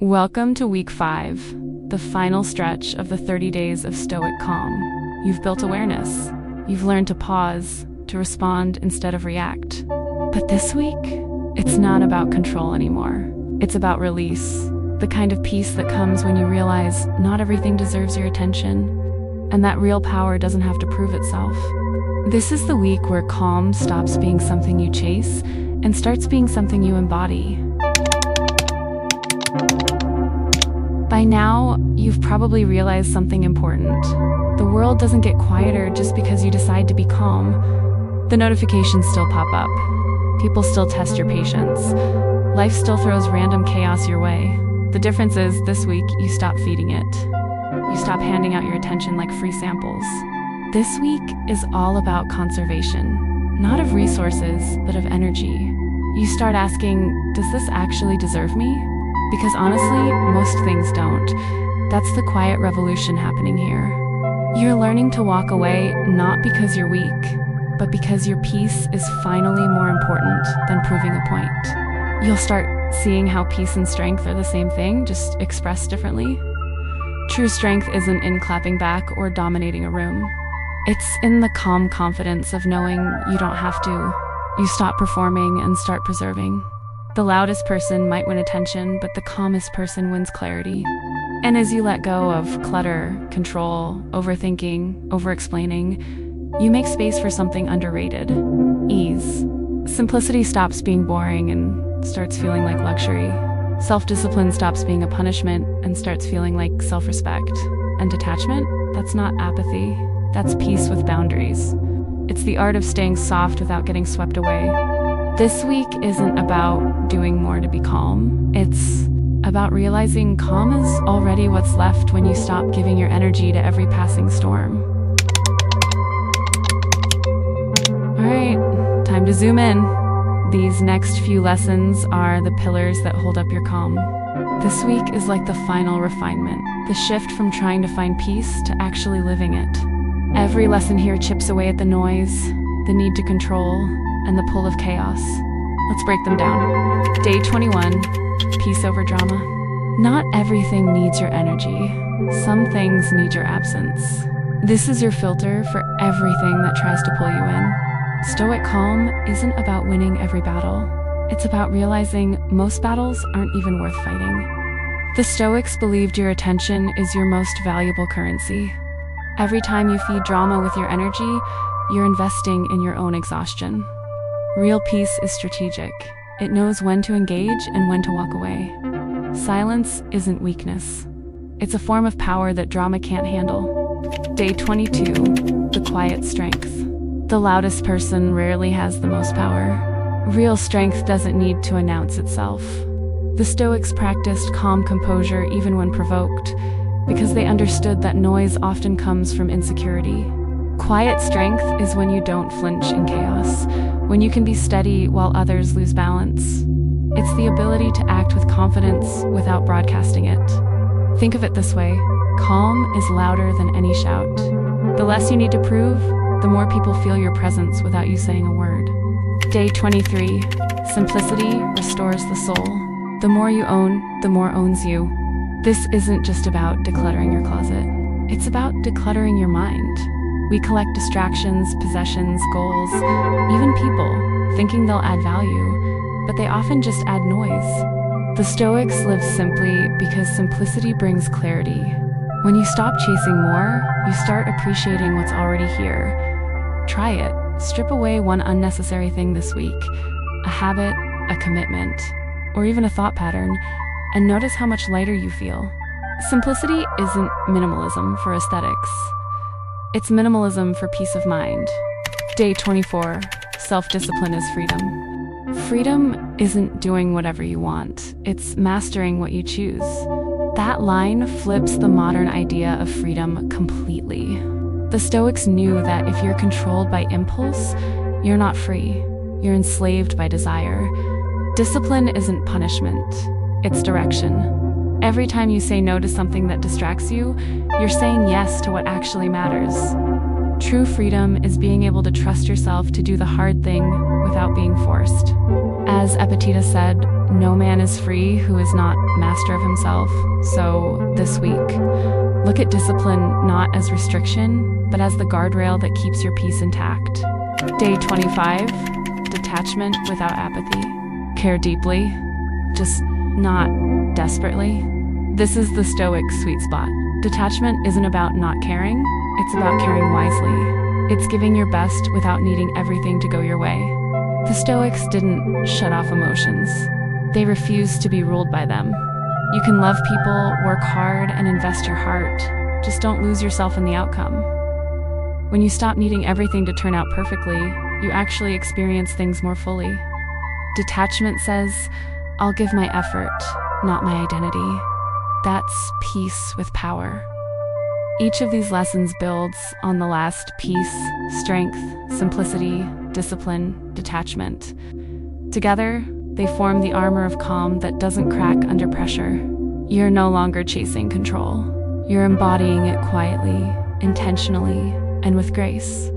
Welcome to week 5, the final stretch of the 30 days of Stoic Calm. You've built awareness. You've learned to pause, to respond instead of react. But this week, it's not about control anymore. It's about release, the kind of peace that comes when you realize not everything deserves your attention, and that real power doesn't have to prove itself. This is the week where calm stops being something you chase and starts being something you embody. By now, you've probably realized something important. The world doesn't get quieter just because you decide to be calm. The notifications still pop up. People still test your patience. Life still throws random chaos your way. The difference is, this week, you stop feeding it. You stop handing out your attention like free samples. This week is all about conservation, not of resources, but of energy. You start asking, does this actually deserve me? Because honestly, most things don't. That's the quiet revolution happening here. You're learning to walk away not because you're weak, but because your peace is finally more important than proving a point. You'll start seeing how peace and strength are the same thing, just expressed differently. True strength isn't in clapping back or dominating a room. It's in the calm confidence of knowing you don't have to. You stop performing and start preserving. The loudest person might win attention, but the calmest person wins clarity. And as you let go of clutter, control, overthinking, over-explaining, you make space for something underrated: ease. Simplicity stops being boring and starts feeling like luxury. Self-discipline stops being a punishment and starts feeling like self-respect. And detachment? That's not apathy. That's peace with boundaries. It's the art of staying soft without getting swept away. This week isn't about doing more to be calm. It's about realizing calm is already what's left when you stop giving your energy to every passing storm. All right, time to zoom in. These next few lessons are the pillars that hold up your calm. This week is like the final refinement, the shift from trying to find peace to actually living it. Every lesson here chips away at the noise, the need to control, and the pull of chaos. Let's break them down. Day 21, peace over drama. Not everything needs your energy. Some things need your absence. This is your filter for everything that tries to pull you in. Stoic calm isn't about winning every battle. It's about realizing most battles aren't even worth fighting. The Stoics believed your attention is your most valuable currency. Every time you feed drama with your energy, you're investing in your own exhaustion. Real peace is strategic. It knows when to engage and when to walk away. Silence isn't weakness. It's a form of power that drama can't handle. Day 22, the quiet strength. The loudest person rarely has the most power. Real strength doesn't need to announce itself. The Stoics practiced calm composure even when provoked, because they understood that noise often comes from insecurity. Quiet strength is when you don't flinch in chaos, when you can be steady while others lose balance. It's the ability to act with confidence without broadcasting it. Think of it this way: calm is louder than any shout. The less you need to prove, the more people feel your presence without you saying a word. Day 23, simplicity restores the soul. The more you own, the more owns you. This isn't just about decluttering your closet. It's about decluttering your mind. We collect distractions, possessions, goals, even people, thinking they'll add value, but they often just add noise. The Stoics live simply because simplicity brings clarity. When you stop chasing more, you start appreciating what's already here. Try it. Strip away one unnecessary thing this week, a habit, a commitment, or even a thought pattern, and notice how much lighter you feel. Simplicity isn't minimalism for aesthetics. It's minimalism for peace of mind. Day 24, self-discipline is freedom. Freedom isn't doing whatever you want. It's mastering what you choose. That line flips the modern idea of freedom completely. The Stoics knew that if you're controlled by impulse, you're not free. You're enslaved by desire. Discipline isn't punishment. It's direction. Every time you say no to something that distracts you, you're saying yes to what actually matters. True freedom is being able to trust yourself to do the hard thing without being forced. As Epictetus said, no man is free who is not master of himself. So this week, look at discipline not as restriction, but as the guardrail that keeps your peace intact. Day 25, detachment without apathy. Care deeply, just not desperately. This is the Stoic sweet spot. Detachment isn't about not caring, it's about caring wisely. It's giving your best without needing everything to go your way. The Stoics didn't shut off emotions. They refused to be ruled by them. You can love people, work hard, and invest your heart. Just don't lose yourself in the outcome. When you stop needing everything to turn out perfectly, you actually experience things more fully. Detachment says, I'll give my effort, not my identity. That's peace with power. Each of these lessons builds on the last: peace, strength, simplicity, discipline, detachment. Together, they form the armor of calm that doesn't crack under pressure. You're no longer chasing control. You're embodying it quietly, intentionally, and with grace.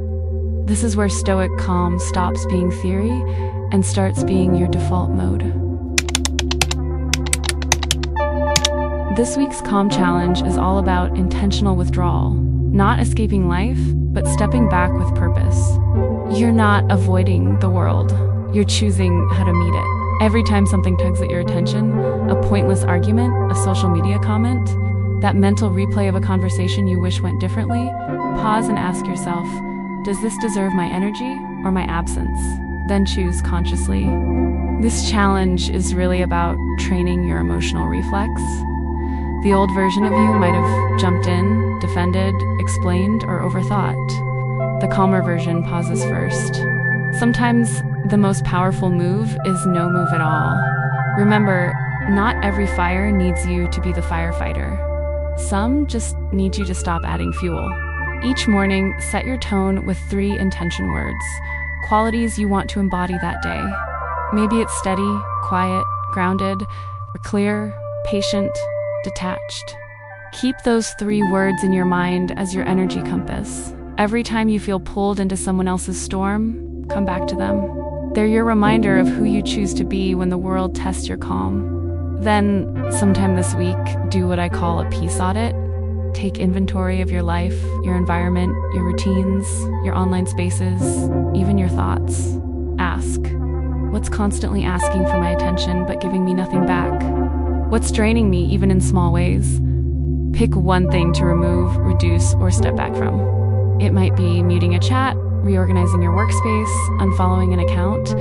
This is where Stoic calm stops being theory and starts being your default mode. This week's calm challenge is all about intentional withdrawal, not escaping life, but stepping back with purpose. You're not avoiding the world. You're choosing how to meet it. Every time something tugs at your attention, a pointless argument, a social media comment, that mental replay of a conversation you wish went differently, pause and ask yourself, does this deserve my energy or my absence? Then choose consciously. This challenge is really about training your emotional reflex. The old version of you might have jumped in, defended, explained, or overthought. The calmer version pauses first. Sometimes the most powerful move is no move at all. Remember, not every fire needs you to be the firefighter. Some just need you to stop adding fuel. Each morning, set your tone with 3 intention words, qualities you want to embody that day. Maybe it's steady, quiet, grounded, or clear, patient, detached. Keep those 3 words in your mind as your energy compass. Every time you feel pulled into someone else's storm, come back to them. They're your reminder of who you choose to be when the world tests your calm. Then, sometime this week, do what I call a peace audit. Take inventory of your life, your environment, your routines, your online spaces, even your thoughts. Ask, what's constantly asking for my attention but giving me nothing back? What's draining me even in small ways? Pick one thing to remove, reduce, or step back from. It might be muting a chat, reorganizing your workspace, unfollowing an account,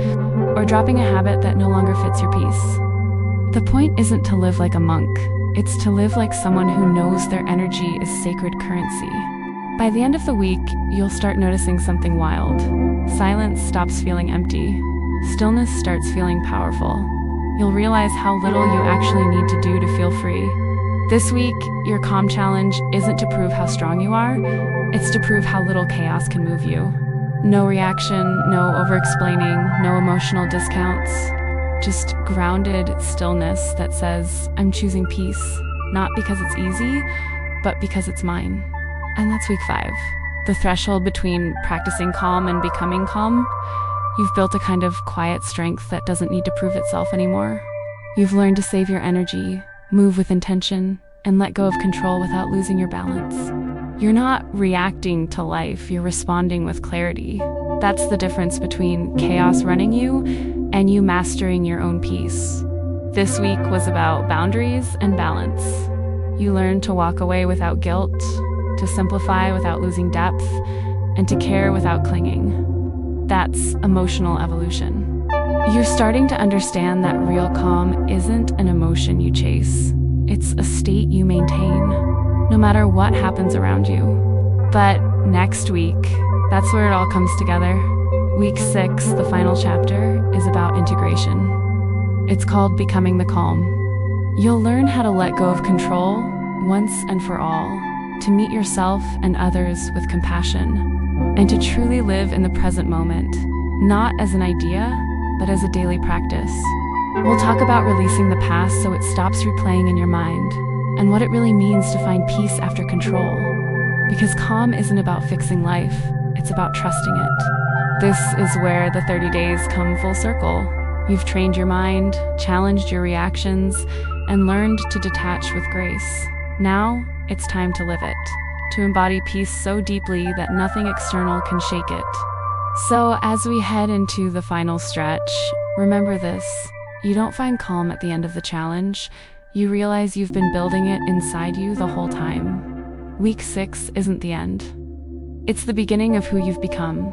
or dropping a habit that no longer fits your peace. The point isn't to live like a monk. It's to live like someone who knows their energy is sacred currency. By the end of the week, you'll start noticing something wild. Silence stops feeling empty. Stillness starts feeling powerful. You'll realize how little you actually need to do to feel free. This week, your calm challenge isn't to prove how strong you are, it's to prove how little chaos can move you. No reaction, no over-explaining, no emotional discounts. Just grounded stillness that says, I'm choosing peace, not because it's easy, but because it's mine. And that's week 5. The threshold between practicing calm and becoming calm. You've built a kind of quiet strength that doesn't need to prove itself anymore. You've learned to save your energy, move with intention, and let go of control without losing your balance. You're not reacting to life, you're responding with clarity. That's the difference between chaos running you and you mastering your own peace. This week was about boundaries and balance. You learned to walk away without guilt, to simplify without losing depth, and to care without clinging. That's emotional evolution. You're starting to understand that real calm isn't an emotion you chase. It's a state you maintain, no matter what happens around you. But next week, that's where it all comes together. Week 6, the final chapter, is about integration. It's called Becoming the Calm. You'll learn how to let go of control once and for all, to meet yourself and others with compassion, and to truly live in the present moment, not as an idea, but as a daily practice. We'll talk about releasing the past so it stops replaying in your mind, and what it really means to find peace after control. Because calm isn't about fixing life, it's about trusting it. This is where the 30 days come full circle. You've trained your mind, challenged your reactions, and learned to detach with grace. Now, it's time to live it, to embody peace so deeply that nothing external can shake it. So, as we head into the final stretch, remember this: you don't find calm at the end of the challenge. You realize you've been building it inside you the whole time. Week 6 isn't the end. It's the beginning of who you've become.